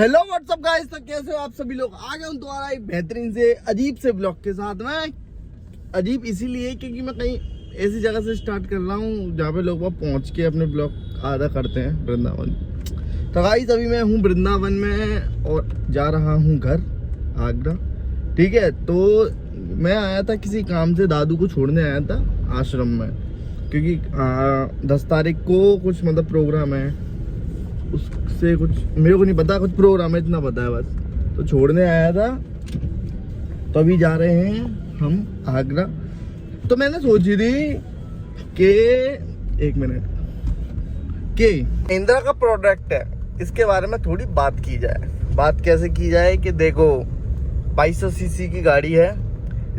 Hello what's up guys, तो कैसे हो आप सभी लोग। आ गए हूँ दोबारा एक बेहतरीन से अजीब से ब्लॉग के साथ में। अजीब इसीलिए क्योंकि मैं कहीं ऐसी जगह से स्टार्ट कर रहा हूँ जहाँ पे लोग वहाँ पहुँच के अपने ब्लॉग आधा करते हैं, वृंदावन। तो गाइस अभी मैं हूँ वृंदावन में और जा रहा हूँ घर आगरा। ठीक है, तो मैं आया था किसी काम से, दादू को छोड़ने आया था आश्रम में, क्योंकि 10 तारीख को कुछ मतलब प्रोग्राम है, उससे कुछ मेरे को नहीं पता, कुछ प्रोग्राम है इतना पता है बस। तो छोड़ने आया था, तो अभी जा रहे हैं हम आगरा। तो मैंने सोची थी कि एक मिनट कि इंदिरा का प्रोडक्ट है, इसके बारे में थोड़ी बात की जाए। बात कैसे की जाए कि देखो 2200 सीसी की गाड़ी है,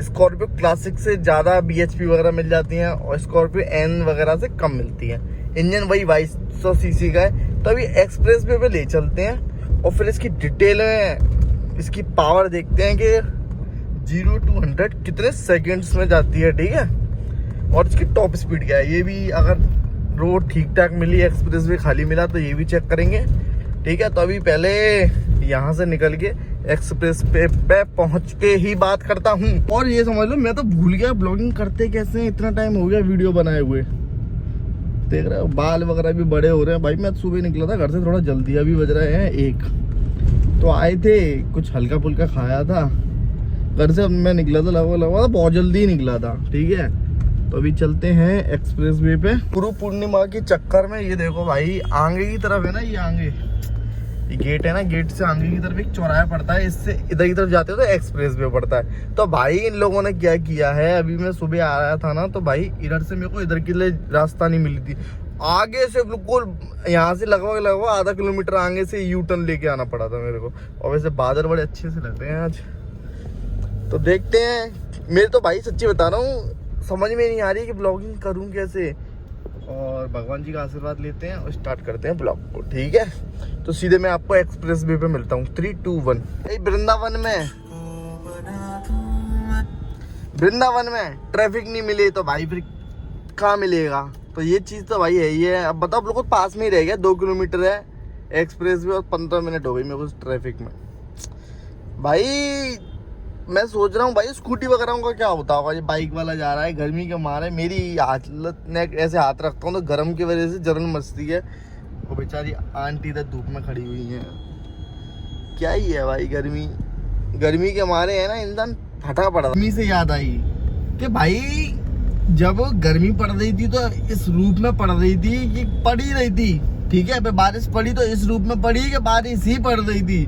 स्कॉर्पियो क्लासिक से ज़्यादा BHP वगैरह मिल जाती हैं और स्कॉर्पियो N वगैरह से कम मिलती है। इंजन वही 2200 सीसी का है। तो अभी एक्सप्रेस वे पे ले चलते हैं और फिर इसकी डिटेल में इसकी पावर देखते हैं कि 0 to 100 कितने सेकंड्स में जाती है। ठीक है, और इसकी टॉप स्पीड क्या है, ये भी अगर रोड ठीक ठाक मिली, एक्सप्रेस वे खाली मिला तो ये भी चेक करेंगे। ठीक है, तो अभी पहले यहाँ से निकल के एक्सप्रेस पे पहुँच के ही बात करता हूँ। और ये समझ लो मैं तो भूल गया ब्लॉगिंग करते कैसे हैं, इतना टाइम हो गया वीडियो बनाए हुए। देख रहे हो बाल वगैरह भी बड़े हो रहे हैं भाई। मैं सुबह निकला था घर से थोड़ा जल्दी, अभी बज रहे हैं 1। तो आए थे, कुछ हल्का फुल्का खाया था, घर से मैं निकला था लगा बहुत जल्दी ही निकला था। ठीक है, तो अभी चलते हैं एक्सप्रेस वे पे। गुरु पूर्णिमा के चक्कर में ये देखो भाई, आगे की तरफ है ना, ये आगे ये गेट है ना, गेट से आगे की तरफ एक चौराहा पड़ता है, इससे इधर की तरफ जाते हो तो एक्सप्रेस वे पड़ता है। तो भाई इन लोगों ने क्या किया है, अभी मैं सुबह आया था ना, तो भाई इधर से मेरे को इधर के लिए रास्ता नहीं मिली थी, आगे से बिल्कुल यहाँ से लगभग आधा किलोमीटर आगे से यू टर्न लेके आना पड़ा था मेरे को। और वैसे बादल बड़े अच्छे से लग रहे हैं आज, तो देखते हैं। मेरे तो भाई सच्ची बता रहा हूँ समझ में नहीं आ रही कि ब्लॉगिंग करूँ कैसे, और भगवान जी का आशीर्वाद लेते हैं और स्टार्ट करते हैं ब्लॉग को। ठीक है, तो सीधे मैं आपको एक्सप्रेस वे पे मिलता हूँ। 3, 2, 1। वृंदावन में ट्रैफिक नहीं मिले तो भाई फिर कहाँ मिलेगा। तो ये चीज़ तो भाई है ही है। अब बताओ, आप लोगों को पास में ही रह गया, 2 किलोमीटर है एक्सप्रेस वे और 15 मिनट हो गई मेरे को ट्रैफिक में। भाई मैं सोच रहा हूँ भाई स्कूटी वगैरह का क्या होता होगा, ये बाइक वाला जा रहा है, गर्मी के मारे मेरी हालत ने ऐसे हाथ रखता हूँ तो गर्म की वजह से जलन मचती है। वो बेचारी आंटी इधर धूप में खड़ी हुई है, क्या ही है भाई, गर्मी के मारे है ना इंसान फटा पड़ा। गर्मी से याद आई कि भाई जब गर्मी पड़ रही थी तो इस रूप में पड़ रही थी कि पड़ ही रही थी। ठीक है, बारिश पड़ी तो इस रूप में पड़ी कि बारिश ही पड़ रही थी।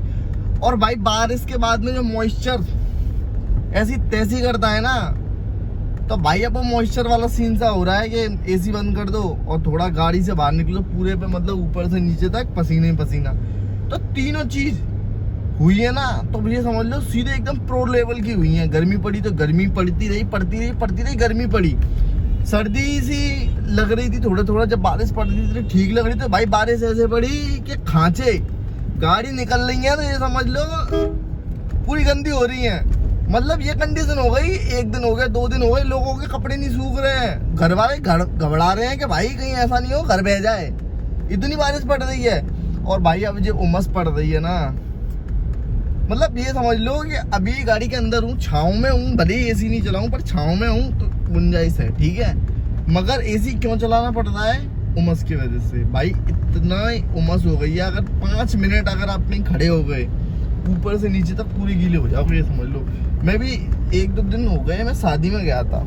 और भाई बारिश के बाद में जो मॉइस्चर ऐसी तैसी करता है ना, तो भाई अब वो मॉइस्चर वाला सीन सा हो रहा है कि AC बंद कर दो और थोड़ा गाड़ी से बाहर निकलो, पूरे पे मतलब ऊपर से नीचे तक पसीने पसीना। तो तीनों चीज हुई है ना, तो ये समझ लो सीधे एकदम प्रो लेवल की हुई है। गर्मी पड़ी तो गर्मी पड़ती रही, गर्मी पड़ी। सर्दी सी लग रही थी थोड़ा, जब बारिश पड़ रही थी ठीक लग रही थी। भाई बारिश ऐसे पड़ी कि खांचे गाड़ी निकल रही है, तो ये समझ लो पूरी गंदी हो रही है। मतलब ये कंडीशन हो गई, 1 दिन हो गया, 2 दिन हो गए, लोगों के कपड़े नहीं सूख रहे हैं। घर वाले घबरा रहे हैं कि भाई कहीं ऐसा नहीं हो घर बह जाए, इतनी बारिश पड़ रही है। और भाई अब जो उमस पड़ रही है ना, मतलब ये समझ लो कि अभी गाड़ी के अंदर हूँ, छाँव में हूँ, भले ही AC नहीं चलाऊँ पर छाँव में हूँ तो गुंजाइश है। ठीक है, मगर AC क्यों चलाना पड़ रहा है, उमस की वजह से। भाई इतना उमस हो गई है, अगर 5 मिनट अगर आप नहीं खड़े हो गए ऊपर से नीचे तक पूरी गीले हो जाओगे, ये समझ लो। मैं भी 1-2 दिन हो गए, मैं शादी में गया था,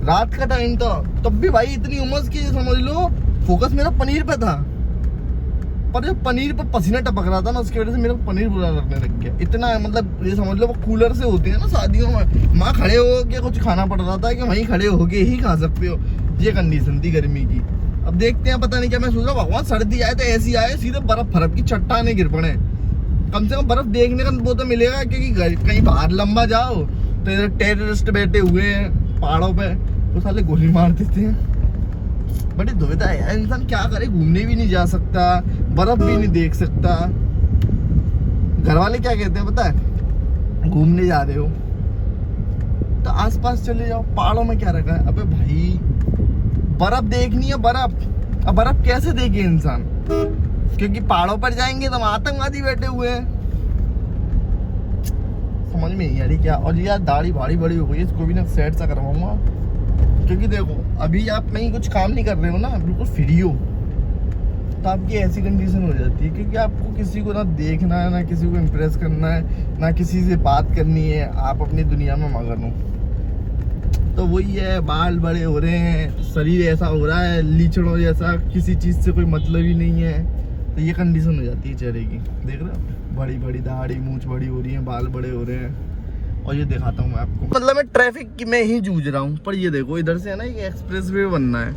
रात का टाइम था, तब भी भाई इतनी उमस की समझ लो। फोकस मेरा पनीर पे था, पर जब पनीर पर पसीना टपक रहा था ना, उसकी वजह से मेरा पनीर बुरा लगने लग गया। इतना मतलब ये समझ लो वो कूलर से होते हैं ना शादियों में, वहाँ खड़े हो के कुछ खाना पड़ रहा था कि वहीं खड़े होके ही खा सकते हो। ये कंडीशन थी गर्मी की। अब देखते हैं, पता नहीं क्या। मैं सोच रहा हूँ भगवान सर्दी आए तो ऐसी आए सीधे बर्फ की चट्टाने गिर पड़े, कम से कम बर्फ देखने का वो तो मिलेगा। क्योंकि कहीं बाहर लंबा जाओ तो इधर टेररिस्ट बैठे हुए हैं पहाड़ों पे, तो साले गोली मार देते हैं। बड़ी दुविधा है यार, इंसान क्या करे, घूमने भी नहीं जा सकता, बर्फ भी नहीं देख सकता। घर वाले क्या कहते हैं पता है, घूमने जा रहे हो तो आसपास चले जाओ, पहाड़ों में क्या रखा है। अबे भाई बर्फ देखनी है, बर्फ। अब बर्फ कैसे देखे इंसान, क्योंकि पहाड़ों पर जाएंगे तो आतंकवादी बैठे हुए हैं। समझ में नहीं आ रही क्या। और यार दाढ़ी भाड़ी बड़ी हो गई, इसको भी ना सेट सा करवाऊंगा। क्योंकि देखो अभी आप कहीं कुछ काम नहीं कर रहे हो ना, बिल्कुल फ्री हो, तो आपकी ऐसी कंडीशन हो जाती है। क्योंकि आपको किसी को ना देखना है, ना किसी को इम्प्रेस करना है, ना किसी से बात करनी है, आप अपनी दुनिया में मगन हो। तो वही है, बाल बड़े हो रहे हैं, शरीर ऐसा हो रहा है लीचड़ों जैसा, किसी चीज़ से कोई मतलब ही नहीं है। तो ये कंडीशन हो जाती है चेहरे की। देख रहे हो, बड़ी बड़ी दाढ़ी, मूंछ बड़ी हो रही है, बाल बड़े हो रहे हैं। और ये दिखाता हूँ मैं आपको, मतलब मैं ट्रैफिक की में ही जूझ रहा हूँ। पर ये देखो इधर से है ना, ये एक्सप्रेस वे बनना है,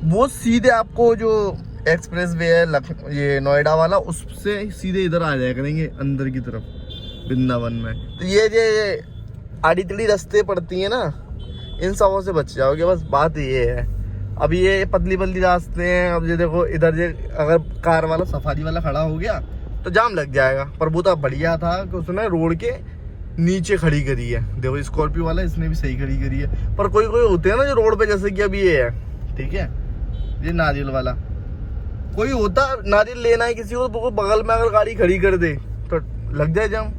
वो सीधे आपको जो एक्सप्रेस वे है ये नोएडा वाला, उससे सीधे इधर आ जाया करेंगे अंदर की तरफ वृंदावन में। तो ये आड़ी टिड़ी रास्ते पड़ती है ना, इन सबों से बच जाओगे। बस बात ये है। अब ये पतली पतली रास्ते हैं। अब ये देखो इधर ये अगर कार वाला सफारी वाला खड़ा हो गया तो जाम लग जाएगा। पर वो तो बढ़िया था कि उसने रोड के नीचे खड़ी करी है। देखो स्कॉर्पियो वाला इसने भी सही खड़ी करी है। पर कोई कोई होते हैं ना जो रोड पे, जैसे कि अभी ये है, ठीक है, ये नारियल वाला, कोई होता नारियल लेना है किसी को, तो बगल में अगर गाड़ी खड़ी कर दे तो लग जाए जाम।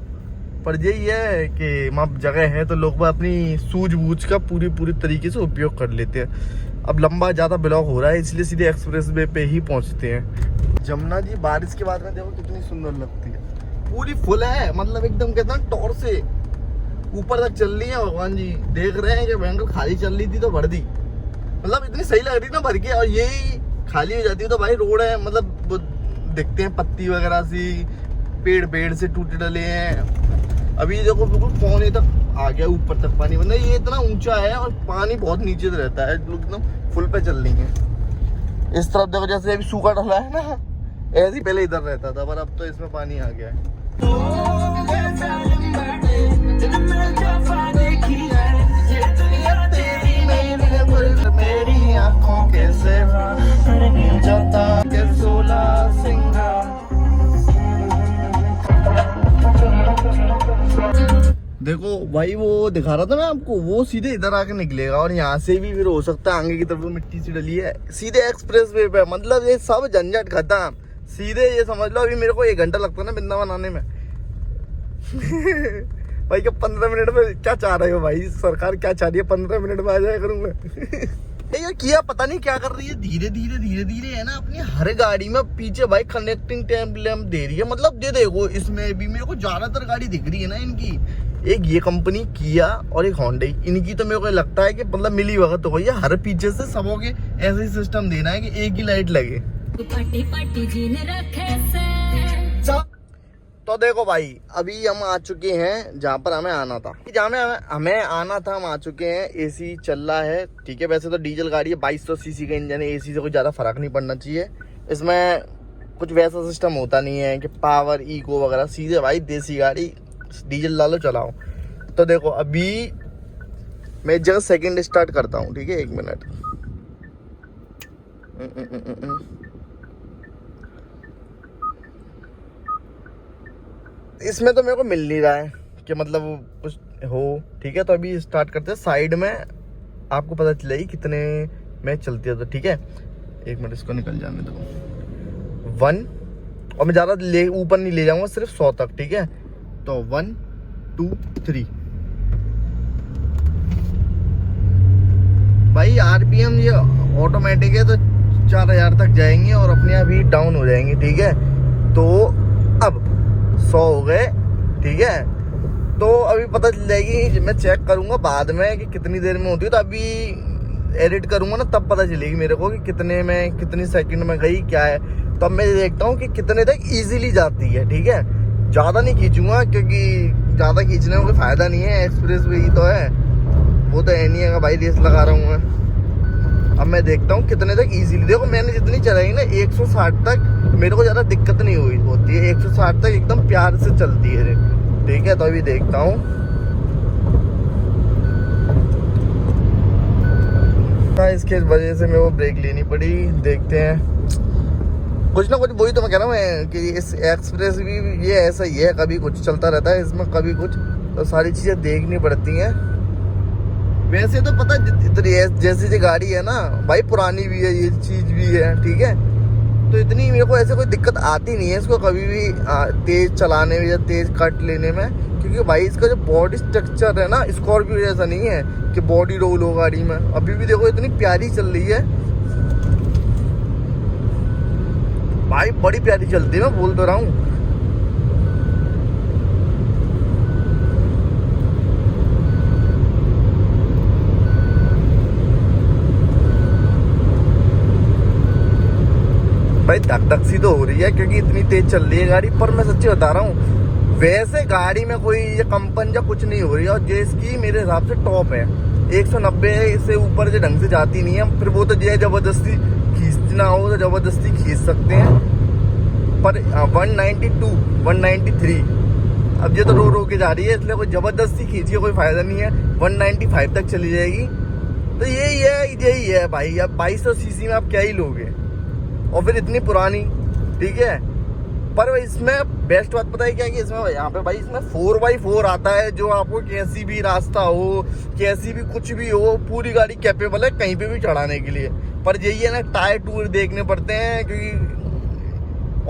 पर यही है कि वहाँ जगह है तो लोग अपनी सूझबूझ का पूरी तरीके से उपयोग कर लेते हैं। अब लंबा ज़्यादा ब्लॉक हो रहा है, इसलिए सीधे एक्सप्रेस वे पे ही पहुँचते हैं। जमुना जी बारिश के बाद में देखो कितनी सुंदर लगती है, पूरी फुल है, मतलब एकदम कहते हैं टॉर से ऊपर तक चल रही है। भगवान जी देख रहे हैं कि भयंकर खाली चल रही थी तो भर दी, मतलब इतनी सही लग रही ना भर के। और यही खाली हो जाती है तो भाई रोड है, मतलब दिखते हैं पत्ती वगैरह सी, पेड़ से टूटे डले हैं। अभी देखो बिल्कुल पौने तक आ गया ऊपर तक पानी, मतलब ये इतना ऊंचा है और पानी बहुत नीचे से रहता है, लोग एकदम फुल पे चल रही है। इस तरफ देखो जैसे अभी सूखा डला है ना, ऐसे ही पहले इधर रहता था, पर अब तो इसमें पानी आ गया है। मेरी आंखों के देखो भाई वो दिखा रहा था मैं आपको, वो सीधे इधर आके निकलेगा और यहाँ से भी फिर हो सकता है आगे की तरफ मिट्टी सी डली है, सीधे एक्सप्रेस वे पे। मतलब ये सब झंझट खत्म, सीधे ये समझ लो। अभी मेरे को 1 घंटा लगता है ना वृंदावन आने में। भाई क्या 15 मिनट में क्या चाह रहे हो भाई, सरकार क्या चाह रही है 15 मिनट में आ जाया करूँगा। ये किया पता नहीं क्या कर रही है, धीरे धीरे है ना अपनी हर गाड़ी में पीछे भाई कनेक्टिंग टैंप लैंप दे रही है। मतलब ये देखो इसमें भी मेरे को ज्यादातर गाड़ी दिख रही है ना इनकी, एक ये कंपनी किया और एक होंडा, इनकी तो मेरे को लगता है कि मतलब मिली वक्त हो गई है। हर पीछे से सबों के ऐसे ही सिस्टम देना है कि एक ही लाइट लगे। तो देखो भाई अभी हम आ चुके हैं जहाँ पर हमें आना था, हम आ चुके हैं। एसी चल रहा है, ठीक है। वैसे तो डीजल गाड़ी है, 2200 सीसी का इंजन है, एसी से कोई ज़्यादा फर्क नहीं पड़ना चाहिए। इसमें कुछ वैसा सिस्टम होता नहीं है कि पावर इको वगैरह, सीधे भाई देसी गाड़ी, डीजल डालो चलाओ। तो देखो अभी मैं एक जगह सेकंड स्टार्ट करता हूँ, ठीक है, 1 मिनट। इसमें तो मेरे को मिल नहीं रहा है कि मतलब कुछ हो, ठीक है। तो अभी स्टार्ट करते हैं, साइड में आपको पता चलेगी कितने में चलती है। तो ठीक है 1 मिनट इसको निकल जाने दो। 1 और मैं ज़्यादा ऊपर नहीं ले जाऊंगा, सिर्फ 100 तक, ठीक है। तो 1 2 3 भाई आरपीएम ये ऑटोमेटिक है तो 4000 तक जाएंगे और अपने आप ही डाउन हो जाएंगे, ठीक है। तो अब 100 हो गए, ठीक है। तो अभी पता चल जाएगी, मैं चेक करूंगा बाद में कि कितनी देर में होती है। तो अभी एडिट करूंगा ना तब पता चलेगी मेरे को कि कितने में, कितनी सेकंड में गई क्या है। तो अब मैं देखता हूँ कि कितने तक इजीली जाती है, ठीक है। ज़्यादा नहीं खींचूंगा क्योंकि ज़्यादा खींचने में कोई फ़ायदा नहीं है, एक्सप्रेस वे ही तो है, वो तो है नहीं है भाई रेस लगा रहा हूँ मैं। अब मैं देखता हूँ कितने तक इजीली। देखो मैंने जितनी चलाई ना 160 तक मेरे को ज़्यादा दिक्कत नहीं हुई होती है, 160 तक एकदम प्यार से चलती है, ठीक है। तो अभी देखता हूँ, इसके वजह से मेरे को ब्रेक लेनी पड़ी। देखते हैं कुछ ना कुछ, वही तो मैं कह रहा हूँ कि इस एक्सप्रेस भी ये ऐसा ही है, कभी कुछ चलता रहता है इसमें, कभी कुछ, तो सारी चीज़ें देखनी पड़ती हैं। वैसे तो पता जैसी गाड़ी है ना भाई, पुरानी भी है, ये चीज़ भी है, ठीक है। तो इतनी मेरे को ऐसे कोई दिक्कत आती नहीं है इसको कभी भी तेज चलाने में या तेज कट लेने में, क्योंकि भाई इसका जो बॉडी स्ट्रक्चर है ना स्कॉर्पियो जैसा नहीं है कि बॉडी रोल हो गाड़ी में। अभी भी देखो इतनी प्यारी चल रही है भाई, बड़ी प्यारी चलती है, मैं बोल तो रहा हूँ। भाई धक धक सी तो हो रही है क्योंकि इतनी तेज चल रही है गाड़ी, पर मैं सच्ची बता रहा हूँ वैसे गाड़ी में कोई ये कंपन या कुछ नहीं हो रही है। और जो इसकी मेरे हिसाब से टॉप है 190 है, इससे ऊपर जो ढंग से जाती नहीं है। फिर वो तो जो जबरदस्ती खींचना हो तो जबरदस्ती खींच सकते हैं, पर 192 193 अब ये तो रो के जा रही है, इसलिए कोई जबरदस्ती खींच के कोई फायदा नहीं है। 195 तक चली जाएगी। तो यही है भाई। अब 2200 सीसी में आप क्या ही लोगे, और फिर इतनी पुरानी, ठीक है। पर इसमें बेस्ट बात पता है क्या है कि इसमें यहाँ पे भाई इसमें 4x4 आता है, जो आपको कैसी भी रास्ता हो, कैसी भी कुछ भी हो, पूरी गाड़ी कैपेबल है कहीं पे भी चढ़ाने के लिए। पर यही है ना, टायर टूर देखने पड़ते हैं, क्योंकि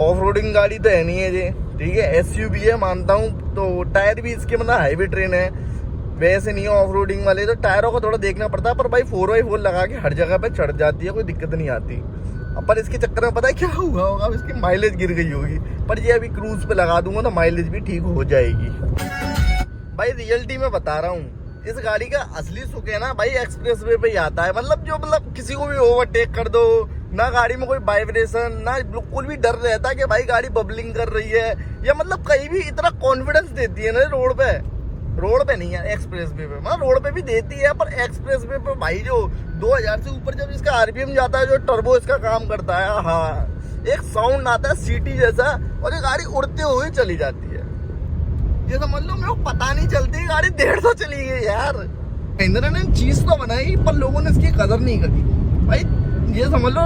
ऑफ रोडिंग गाड़ी तो है नहीं है ये, ठीक है। एसयूवी है मानता हूँ, तो टायर भी इसके मतलब हाईवे ट्रेन है, वैसे नहीं है ऑफ रोडिंग वाले, तो टायरों को थोड़ा देखना पड़ता है। पर भाई 4x4 लगा के हर जगह पे चढ़ जाती है, कोई दिक्कत नहीं आती। पर इसके चक्कर में पता है क्या हुआ होगा, इसकी माइलेज गिर गई होगी। पर ये अभी क्रूज पे लगा दूंगा तो माइलेज भी ठीक हो जाएगी। भाई रियलिटी में बता रहा हूँ, इस गाड़ी का असली सुख है ना भाई एक्सप्रेस वे पे ही आता है। मतलब किसी को भी ओवरटेक कर दो ना, गाड़ी में कोई वाइब्रेशन ना, बिल्कुल भी डर रहता है कि भाई गाड़ी बबलिंग कर रही है, या मतलब कहीं भी इतना कॉन्फिडेंस देती है ना रोड पे नहीं है, एक्सप्रेस वे पे। मतलब रोड पे भी देती है, पर एक्सप्रेस वे पे भाई जो 2000 से ऊपर जब इसका आरपीएम जाता है, जो टर्बो इसका काम करता है, हाँ एक साउंड आता है सीटी जैसा, और ये गाड़ी उड़ते हुए चली जाती है। ये समझ लो मेरे को पता नहीं चलती गाड़ी 150 चली गई यार। महिंद्रा ने चीज तो बनाई, पर लोगों ने इसकी कदर नहीं करी भाई। ये समझ लो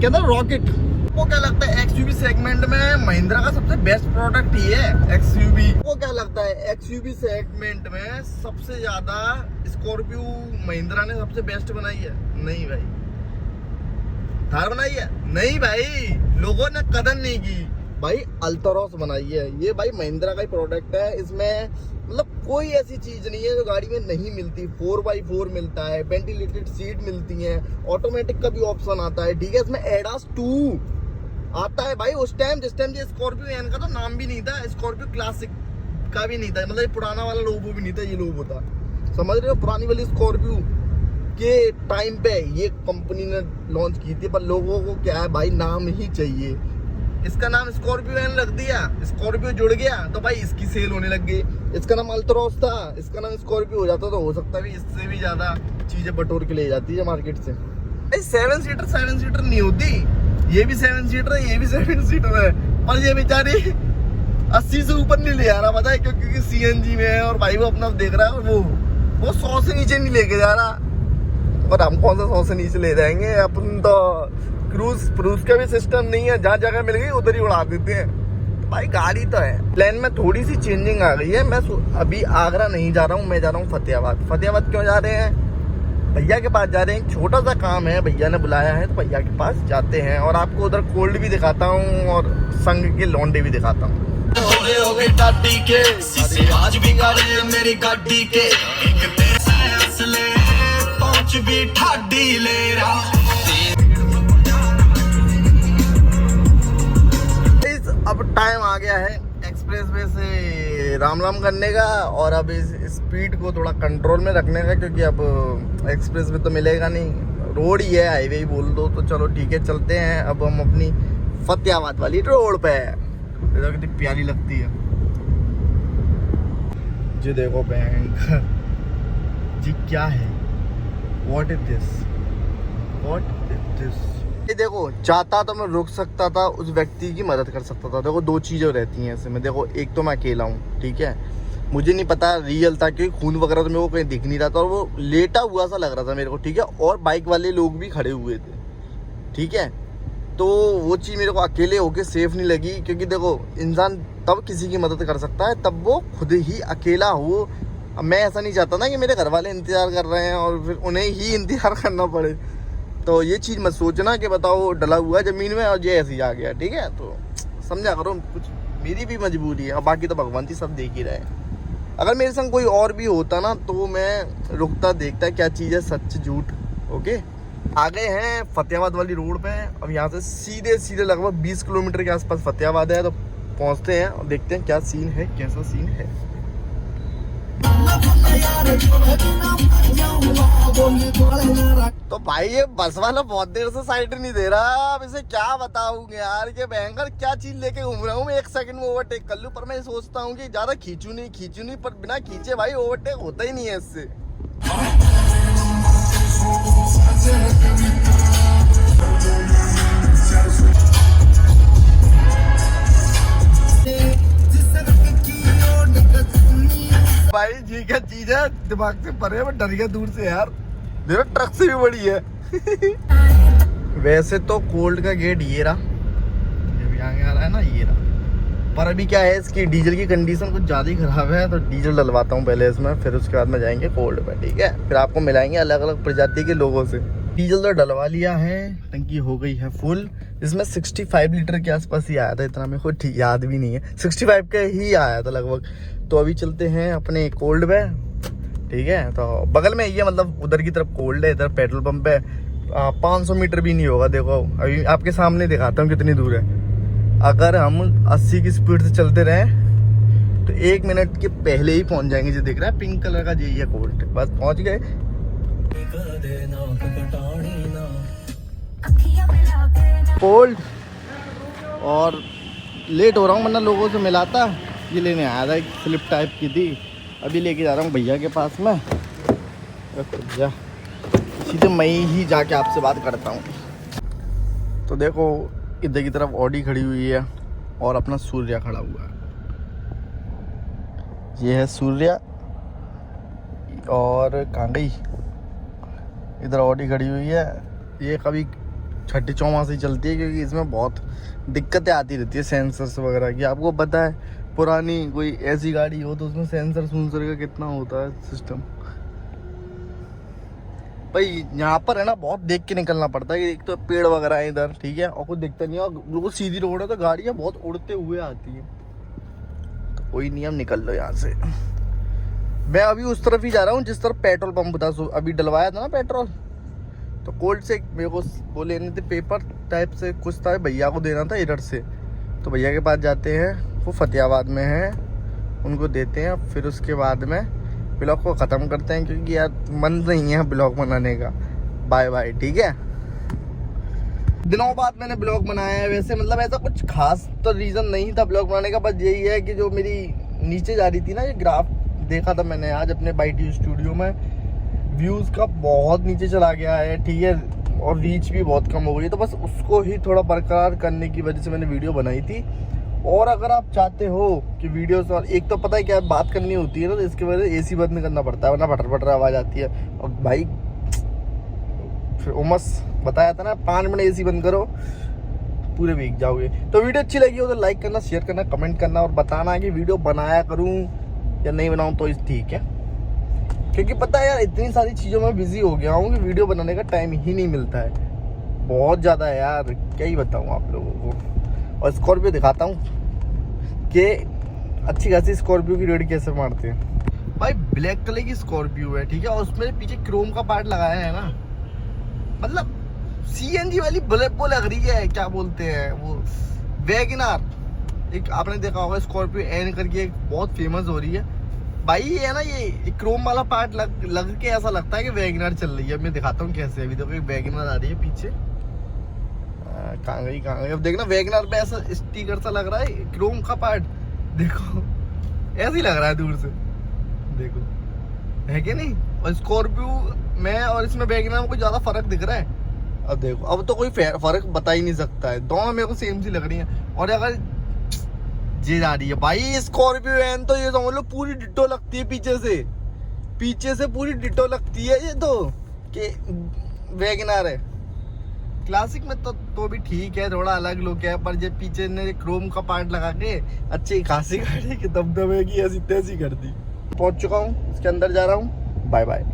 कहता रॉकेट। वो क्या लगता है एक्सयूवी सेगमेंट में महिंद्रा का सबसे बेस्ट प्रोडक्ट ही है एक्सयूवी। वो क्या लगता है एक्सयूवी सेगमेंट में सबसे ज्यादा स्कॉर्पियो महिंद्रा ने सबसे बेस्ट बनाई है? नहीं भाई। थार बनाई है? नहीं भाई, लोगों ने कदर नहीं की भाई। अल्टरॉस बनाई है, ये भाई महिंद्रा का ही प्रोडक्ट है। इसमें मतलब कोई ऐसी चीज नहीं है जो गाड़ी में नहीं मिलती। 4x4 मिलता है, वेंटिलेटेड सीट मिलती है, ऑटोमेटिक का भी ऑप्शन आता है, ठीक है। इसमें एडास 2 आता है भाई। उस टाइम जिस टाइम ये स्कॉर्पियो एन का तो नाम भी नहीं था, स्कॉर्पियो क्लासिक का भी नहीं था, मतलब पुराना वाला लोगो भी नहीं था, ये लोगो था, समझ रहे हो। पुरानी वाली स्कॉर्पियो के टाइम पे ये कंपनी ने लॉन्च की थी, पर लोगों को क्या है भाई, नाम ही चाहिए। इसका नाम स्कॉर्पियो एन रख दिया, स्कॉर्पियो जुड़ गया तो भाई इसकी सेल होने लग गई। इसका नाम अल्ट्रॉस था, इसका नाम स्कॉर्पियो हो जाता तो हो सकता है इससे भी ज्यादा चीजें बटोर के ले जाती है मार्केट से। 7 सीटर नहीं होती, ये भी 7 सीटर है, ये भी 7 सीटर है, पर ये बेचारी 80 से ऊपर नहीं ले आ रहा, पता है क्यों? क्योंकि सीएनजी में है, और भाई वो अपना देख रहा है, वो 100 से नीचे नहीं लेके जा रहा। और हम कौन सा 100 से नीचे ले जाएंगे? अपन तो क्रूज का भी सिस्टम नहीं है, जहाँ जगह मिल गई उधर ही उड़ा देते हैं। तो भाई गाड़ी तो है। प्लान में थोड़ी सी चेंजिंग आ गई है। मैं अभी आगरा नहीं जा रहा हूँ, मैं जा रहा हूँ फतेहाबाद। क्यों जा रहे हैं? भैया के पास जा रहे हैं, छोटा सा काम है, भैया ने बुलाया है तो भैया के पास जाते हैं। और आपको उधर कोल्ड भी दिखाता हूँ और संग के लौंडे भी दिखाता हूँ। अब टाइम आ गया है एक्सप्रेस वे से राम करने का, और अब इस स्पीड को थोड़ा कंट्रोल में रखने का, क्योंकि अब एक्सप्रेस वे तो मिलेगा नहीं, रोड ही है, हाईवे ही बोल दो। तो चलो ठीक है, चलते हैं। अब हम अपनी फतेहाबाद वाली रोड पे है, कितनी प्यारी लगती है जी। देखो बैंक जी, क्या है, व्हाट इज दिस। ये देखो, चाहता तो मैं रुक सकता था, उस व्यक्ति की मदद कर सकता था। देखो 2 चीज़ें रहती हैं इसमें। देखो एक तो मैं अकेला हूँ, ठीक है, मुझे नहीं पता रियल था, क्योंकि खून वगैरह तो मेरे को कहीं दिख नहीं रहा था, और वो लेटा हुआ सा लग रहा था मेरे को, ठीक है। और बाइक वाले लोग भी खड़े हुए थे, ठीक है। तो वो चीज़ मेरे को अकेले होके सेफ नहीं लगी, क्योंकि देखो इंसान तब किसी की मदद कर सकता है तब वो खुद ही अकेला हो। अब मैं ऐसा नहीं चाहता ना कि मेरे घर वाले इंतज़ार कर रहे हैं और फिर उन्हें ही इंतज़ार करना पड़े। तो ये चीज़ मत सोचना कि बताओ डला हुआ है ज़मीन में और ये ऐसे ही आ गया, ठीक है। तो समझा करो, कुछ मेरी भी मजबूरी है, और बाकी तो भगवान जी सब देख ही रहे हैं। अगर मेरे संग कोई और भी होता ना तो मैं रुकता, देखता क्या चीज़ है सच झूठ। ओके, आ गए हैं फतेहाबाद वाली रोड पे। अब यहाँ से सीधे सीधे लगभग 20 किलोमीटर के आसपास फतेहाबाद है, तो पहुँचते हैं और देखते हैं क्या सीन है, कैसा सीन है। तो भाई ये बस वाला बहुत देर से साइड नहीं दे रहा, अब इसे क्या बताऊं यार, ये भयंकर क्या चीज लेके घूम रहा हूँ मैं। 1 सेकंड में ओवरटेक कर लूं, पर मैं सोचता हूँ कि ज्यादा खींचू नहीं, पर बिना खींचे भाई ओवरटेक होता ही नहीं है इससे। भाई जी क्या चीज है, दिमाग से परे है, मैं डर गया दूर से यार, देखो ट्रक से भी बड़ी है। वैसे तो कोल्ड का गेट ये रहा, ये भी आगे आ रहा है ना, ये रहा। पर अभी क्या है, इसकी डीजल की कंडीशन कुछ ज़्यादा ही ख़राब है, तो डीजल डलवाता हूँ पहले इसमें, फिर उसके बाद में जाएंगे कोल्ड पे, ठीक है। फिर आपको मिलाएंगे अलग अलग प्रजाति के लोगों से। डीजल तो डलवा लिया है, टंकी हो गई है फुल। इसमें 65 लीटर के आसपास ही आया था, इतना मेरे को ठीक याद भी नहीं है, 65 के ही आया था लगभग। तो अभी चलते हैं अपने कोल्ड पे, ठीक है। तो बगल में ये मतलब उधर की तरफ कोल्ड है, इधर पेट्रोल पंप है। 500 मीटर भी नहीं होगा, देखो अभी आपके सामने दिखाता हूँ कितनी दूर है। अगर हम 80 की स्पीड से चलते रहें तो 1 मिनट के पहले ही पहुंच जाएंगे। जो दिख रहा है पिंक कलर का, यही है कोल्ड, बस पहुंच गए। कोल्ड और लेट हो रहा हूँ, वरना लोगों से मिलाता। ये लेने आया था, एक स्लिप टाइप की थी, अभी लेके जा रहा हूँ भैया के पास में। भैया सीधे मैं ही जाके आपसे बात करता हूँ। तो देखो इधर की तरफ ऑडी खड़ी हुई है और अपना सूर्या खड़ा हुआ है। ये है सूर्या और कहाँ गई, इधर ऑडी खड़ी हुई है। ये कभी छठी चौमासी चलती है, क्योंकि इसमें बहुत दिक्कतें आती रहती है सेंसर्स वगैरह की। आपको पता है पुरानी कोई ऐसी गाड़ी हो तो उसमें सेंसर का कितना होता है सिस्टम। भाई यहाँ पर है ना, बहुत देख के निकलना पड़ता है। एक तो पेड़ वगैरह है इधर, ठीक है, और कुछ दिखता नहीं है, और बिल्कुल सीधी रोड है, तो गाड़ियाँ बहुत उड़ते हुए आती हैं। तो कोई नहीं, हम निकल लो यहाँ से। मैं अभी उस तरफ ही जा रहा हूँ जिस तरफ पेट्रोल पंप था, अभी डलवाया था ना पेट्रोल। तो कोल्ड से मेरे को वो लेने थे, पेपर टाइप से कुछ था, भैया को देना था इधर से। तो भैया के पास जाते हैं, वो फतेहाबाद में है, उनको देते हैं। फिर उसके बाद में ब्लॉग को ख़त्म करते हैं, क्योंकि यार मन नहीं है ब्लॉग बनाने का। बाय बाय, ठीक है। दिनों बाद मैंने ब्लॉग बनाया है, वैसे मतलब ऐसा कुछ खास तो रीज़न नहीं था ब्लॉग बनाने का, बस यही है कि जो मेरी नीचे जा रही थी ना, ये ग्राफ देखा था मैंने आज अपने बाईटी स्टूडियो में, व्यूज़ का बहुत नीचे चला गया है, ठीक है, और रीच भी बहुत कम हो गई। तो बस उसको ही थोड़ा बरकरार करने की वजह से मैंने वीडियो बनाई थी। और अगर आप चाहते हो कि वीडियोस, और एक तो पता है क्या बात करनी होती है ना, तो इसके वजह से AC बंद करना पड़ता है, वरना फटर फटर आवाज़ आती है। और भाई फिर उमस बताया था ना, 5 मिनट AC बंद करो, पूरे भीग जाओगे। तो वीडियो अच्छी लगी हो तो लाइक करना, शेयर करना, कमेंट करना, और बताना कि वीडियो बनाया करूँ या नहीं बनाऊँ, तो ठीक है। क्योंकि पता है यार, इतनी सारी चीज़ों में बिजी हो गया हूँ कि वीडियो बनाने का टाइम ही नहीं मिलता है, बहुत ज़्यादा है यार, क्या ही बताऊँ आप लोगों को। और स्कॉर्पियो दिखाता हूँ कि अच्छी खासी स्कॉर्पियो की रेड कैसे मारते हैं। भाई ब्लैक कलर की स्कॉर्पियो है, ठीक है, और उसमें पीछे क्रोम का पार्ट लगाया है ना, मतलब CNG वाली वो लग रही है, क्या बोलते हैं वो, वैगनआर। एक आपने देखा होगा स्कॉर्पियो एन करके एक बहुत फेमस हो रही है भाई, ये है ना, ये क्रोम वाला पार्ट लग के ऐसा लगता है कि वैगनआर चल रही है। मैं दिखाता हूँ कैसे। अभी देखो वैगनआर आ रही है पीछे, कहाँ गई। अब देखना वैगनआर पे ऐसा स्टिकर सा लग रहा है, क्रोम का पार्ट देखो, ऐसे ही लग रहा है दूर से, देखो है कि नहीं। और स्कॉर्पियो में और इसमें वैगनआर में कोई ज्यादा फर्क दिख रहा है? अब देखो, अब तो कोई फर्क बता ही नहीं सकता है, दोनों मेरे को सेम सी लग रही है। और अगर जी जा रही है भाई स्कॉर्पियो एन, तो ये समझ लो पूरी डिट्टो लगती है पीछे से पूरी डिट्टो लगती है ये तो, कि वैगनआर है। क्लासिक में तो भी ठीक है, थोड़ा अलग लुक है, पर जब पीछे ने क्रोम का पार्ट लगा के अच्छी खासी गाड़ी की दबदबे की ऐसी तैसी कर दी। पहुंच चुका हूँ, इसके अंदर जा रहा हूँ। Bye bye.